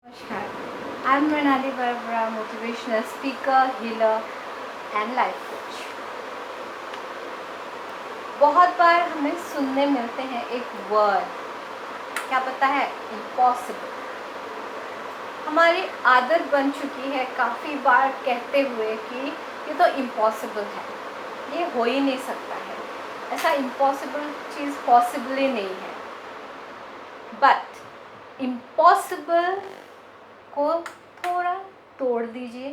Namaskar. I'm Pranali Barbara, motivational speaker, healer and life coach. बहुत बार हमें सुनने मिलते हैं एक वर्ड, क्या पता है, इम्पॉसिबल. हमारी आदत बन चुकी है काफ़ी बार कहते हुए कि ये तो इम्पॉसिबल है, ये हो ही नहीं सकता है, ऐसा इम्पॉसिबल चीज़ पॉसिबल ही नहीं है. बट इम्पॉसिबल को थोड़ा तोड़ दीजिए,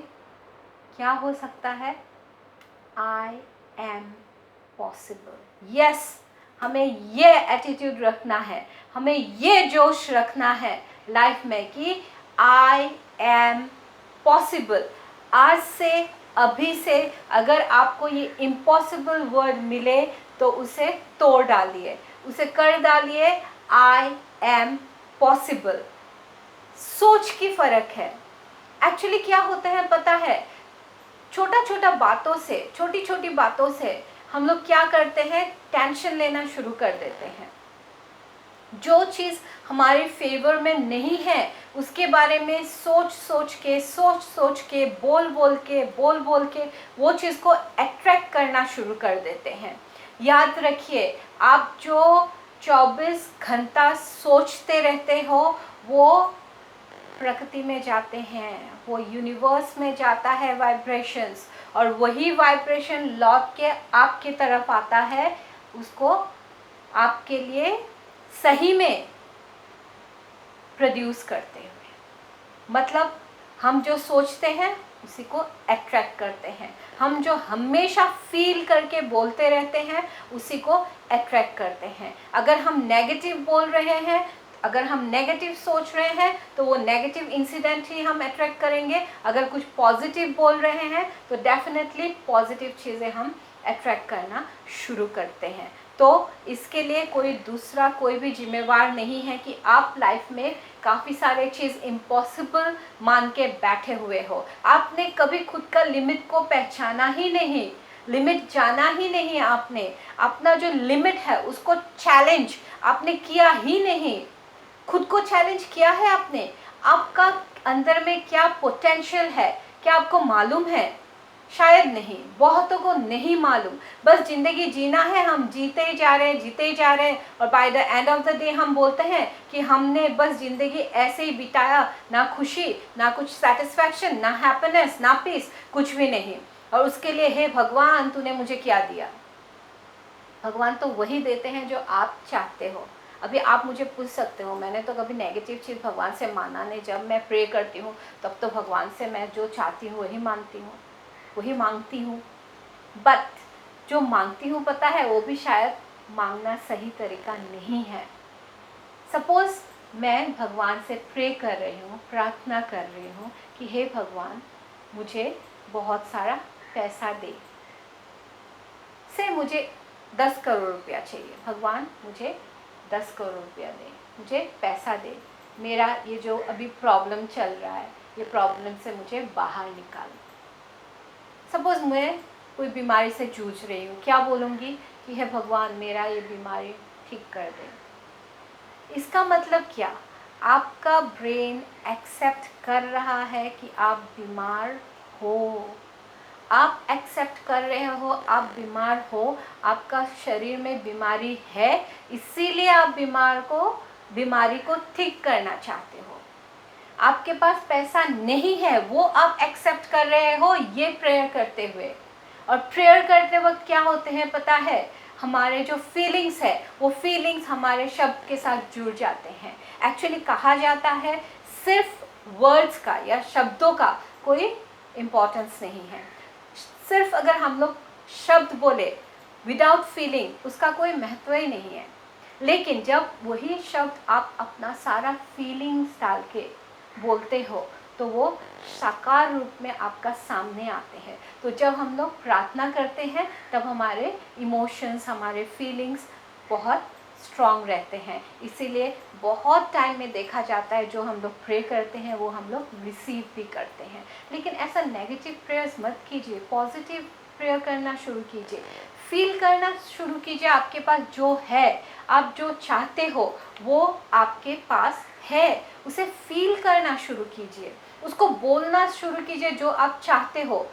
क्या हो सकता है? I am possible. यस, हमें ये एटीट्यूड रखना है, हमें ये जोश रखना है लाइफ में कि आई एम पॉसिबल. आज से, अभी से अगर आपको ये इम्पॉसिबल वर्ड मिले तो उसे तोड़ डालिए, उसे कर डालिए आई एम पॉसिबल. सोच की फ़र्क है. एक्चुअली क्या होता है पता है, छोटा छोटा बातों से, छोटी छोटी बातों से हम लोग क्या करते हैं, टेंशन लेना शुरू कर देते हैं. जो चीज़ हमारे फेवर में नहीं है उसके बारे में सोच सोच के बोल बोल के वो चीज़ को अट्रैक्ट करना शुरू कर देते हैं. याद रखिए, आप जो 24 घंटा सोचते रहते हो वो प्रकृति में जाते हैं, वो यूनिवर्स में जाता है वाइब्रेशंस, और वही वाइब्रेशन लौट के आपके तरफ आता है, उसको आपके लिए सही में प्रोड्यूस करते हुए. मतलब हम जो सोचते हैं उसी को अट्रैक्ट करते हैं, हम जो हमेशा फील करके बोलते रहते हैं उसी को अट्रैक्ट करते हैं. अगर हम नेगेटिव बोल रहे हैं, अगर हम नेगेटिव सोच रहे हैं तो वो नेगेटिव इंसिडेंट ही हम अट्रैक्ट करेंगे. अगर कुछ पॉजिटिव बोल रहे हैं तो डेफिनेटली पॉजिटिव चीज़ें हम अट्रैक्ट करना शुरू करते हैं. तो इसके लिए कोई दूसरा कोई भी जिम्मेवार नहीं है कि आप लाइफ में काफ़ी सारे चीज़ इम्पॉसिबल मान के बैठे हुए हो. आपने कभी खुद का लिमिट को पहचाना ही नहीं, लिमिट जाना ही नहीं. आपने अपना जो लिमिट है उसको चैलेंज आपने किया ही नहीं. खुद को चैलेंज किया है आपने? आपका अंदर में क्या पोटेंशियल है, क्या आपको मालूम है? शायद नहीं, बहुतों को नहीं मालूम. बस ज़िंदगी जीना है, हम जीते ही जा रहे हैं और by the end of the day हम बोलते हैं कि हमने बस ज़िंदगी ऐसे ही बिताया, ना खुशी, ना कुछ सेटिस्फैक्शन, ना हैप्पीनेस, ना पीस, कुछ भी नहीं. और उसके लिए हे भगवान तूने मुझे क्या दिया? भगवान तो वही देते हैं जो आप चाहते हो. अभी आप मुझे पूछ सकते हो, मैंने तो कभी नेगेटिव चीज़ भगवान से माना नहीं. जब मैं प्रे करती हूँ तब तो भगवान से मैं जो चाहती हूँ वही मानती हूँ, वही मांगती हूँ. बट जो मांगती हूँ पता है, वो भी शायद मांगना सही तरीका नहीं है. सपोज़ मैं भगवान से प्रे कर रही हूँ, प्रार्थना कर रही हूँ कि हे भगवान मुझे बहुत सारा पैसा दे, से मुझे 10 करोड़ रुपया चाहिए. भगवान मुझे 10 करोड़ रुपया दे, मुझे पैसा दे, मेरा ये जो अभी प्रॉब्लम चल रहा है ये प्रॉब्लम से मुझे बाहर निकाल. सपोज़ मैं कोई बीमारी से जूझ रही हूँ, क्या बोलूँगी कि हे भगवान मेरा ये बीमारी ठीक कर दे. इसका मतलब क्या? आपका ब्रेन एक्सेप्ट कर रहा है कि आप बीमार हो, आप एक्सेप्ट कर रहे हो आप बीमार हो, आपका शरीर में बीमारी है, इसीलिए आप बीमारी को ठीक करना चाहते हो. आपके पास पैसा नहीं है, वो आप एक्सेप्ट कर रहे हो ये प्रेयर करते हुए. और प्रेयर करते वक्त क्या होते हैं पता है, हमारे जो फीलिंग्स है वो फीलिंग्स हमारे शब्द के साथ जुड़ जाते हैं. एक्चुअली कहा जाता है सिर्फ वर्ड्स का या शब्दों का कोई इम्पोर्टेंस नहीं है. सिर्फ अगर हम लोग शब्द बोले विदाउट फीलिंग उसका कोई महत्व ही नहीं है. लेकिन जब वही शब्द आप अपना सारा फीलिंग्स डाल के बोलते हो तो वो साकार रूप में आपका सामने आते हैं. तो जब हम लोग प्रार्थना करते हैं तब हमारे इमोशंस, हमारे फीलिंग्स बहुत स्ट्रॉन्ग रहते हैं. इसीलिए बहुत टाइम में देखा जाता है जो हम लोग प्रे करते हैं वो हम लोग रिसीव भी करते हैं. लेकिन ऐसा नेगेटिव प्रेयर्स मत कीजिए, पॉजिटिव प्रेयर करना शुरू कीजिए, फील करना शुरू कीजिए. आपके पास जो है, आप जो चाहते हो वो आपके पास है उसे फील करना शुरू कीजिए, उसको बोलना शुरू कीजिए जो आप चाहते हो।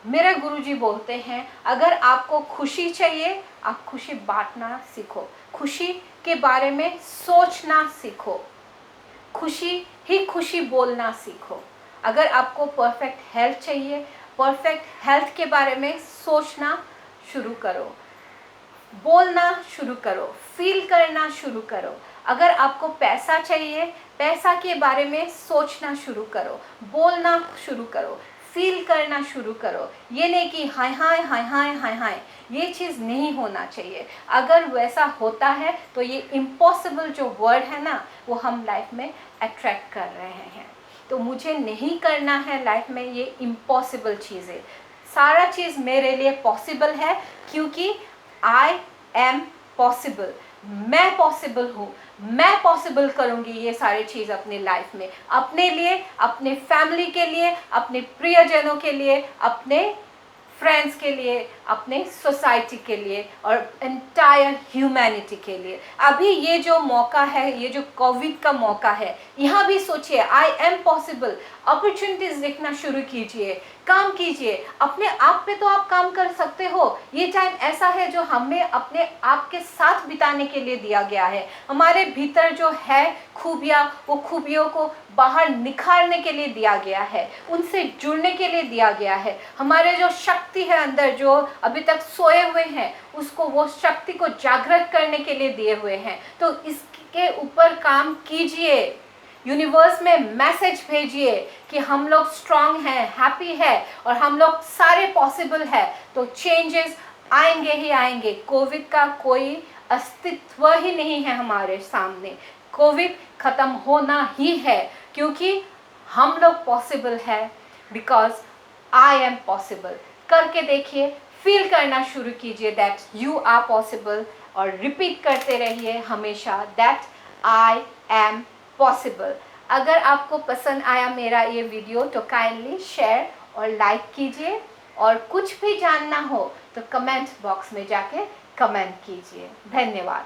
मेरे गुरुजी बोलते हैं, अगर आपको खुशी चाहिए, आप खुशी बांटना सीखो, खुशी के बारे में सोचना सीखो, खुशी ही खुशी बोलना सीखो। अगर आपको परफेक्ट हेल्थ चाहिए, परफेक्ट हेल्थ के बारे में सोचना शुरू करो, बोलना शुरू करो, फील करना शुरू करो। अगर आपको पैसा चाहिए, पैसा के बारे में सोचना शुरू करो, बोलना शुरू करो, फील करना शुरू करो। ये नहीं कि हाय हाय हाय हाय हाय हाय, ये चीज़ नहीं होना चाहिए। अगर वैसा होता है तो ये इम्पॉसिबल जो वर्ड है ना, वो हम लाइफ में अट्रैक्ट कर रहे हैं। तो मुझे नहीं करना है लाइफ में ये इम्पॉसिबल चीज़ें। सारा चीज़ मेरे लिए पॉसिबल है, क्योंकि आई एम पॉसिबल, मैं पॉसिबल हूँ। मैं पॉसिबल करूँगी ये सारी चीज़ अपनी लाइफ में, अपने लिए, अपने फैमिली के लिए, अपने प्रियजनों के लिए, अपने फ्रेंड्स के लिए, अपने सोसाइटी के लिए और एंटायर ह्यूमैनिटी के लिए। अभी ये जो मौका है, ये जो कोविड का मौका है, यहाँ भी सोचिए आई एम पॉसिबल। अपॉर्चुनिटीज देखना शुरू कीजिए, काम कीजिए, अपने आप पे तो आप काम कर सकते हो। ये टाइम ऐसा है जो हमें अपने आप के साथ बिताने के लिए दिया गया है। हमारे भीतर जो है खूबियाँ, वो खूबियों को बाहर निखारने के लिए दिया गया है, उनसे जुड़ने के लिए दिया गया है। हमारे जो शक्ति है अंदर, जो अभी तक सोए हुए हैं, उसको, वो शक्ति को जागृत करने के लिए दिए हुए हैं। तो इसके ऊपर काम कीजिए, यूनिवर्स में मैसेज भेजिए कि हम लोग स्ट्रांग हैं, हैप्पी है और हम लोग सारे पॉसिबल है। तो चेंजेस आएंगे ही आएंगे। कोविड का कोई अस्तित्व ही नहीं है हमारे सामने। कोविड ख़त्म होना ही है, क्योंकि हम लोग पॉसिबल है, बिकॉज आई एम पॉसिबल। करके देखिए, फील करना शुरू कीजिए दैट यू आर पॉसिबल, और रिपीट करते रहिए हमेशा दैट आई एम पॉसिबल। अगर आपको पसंद आया मेरा ये वीडियो तो काइंडली शेयर और लाइक कीजिए, और कुछ भी जानना हो तो कमेंट बॉक्स में जाके कमेंट कीजिए। धन्यवाद।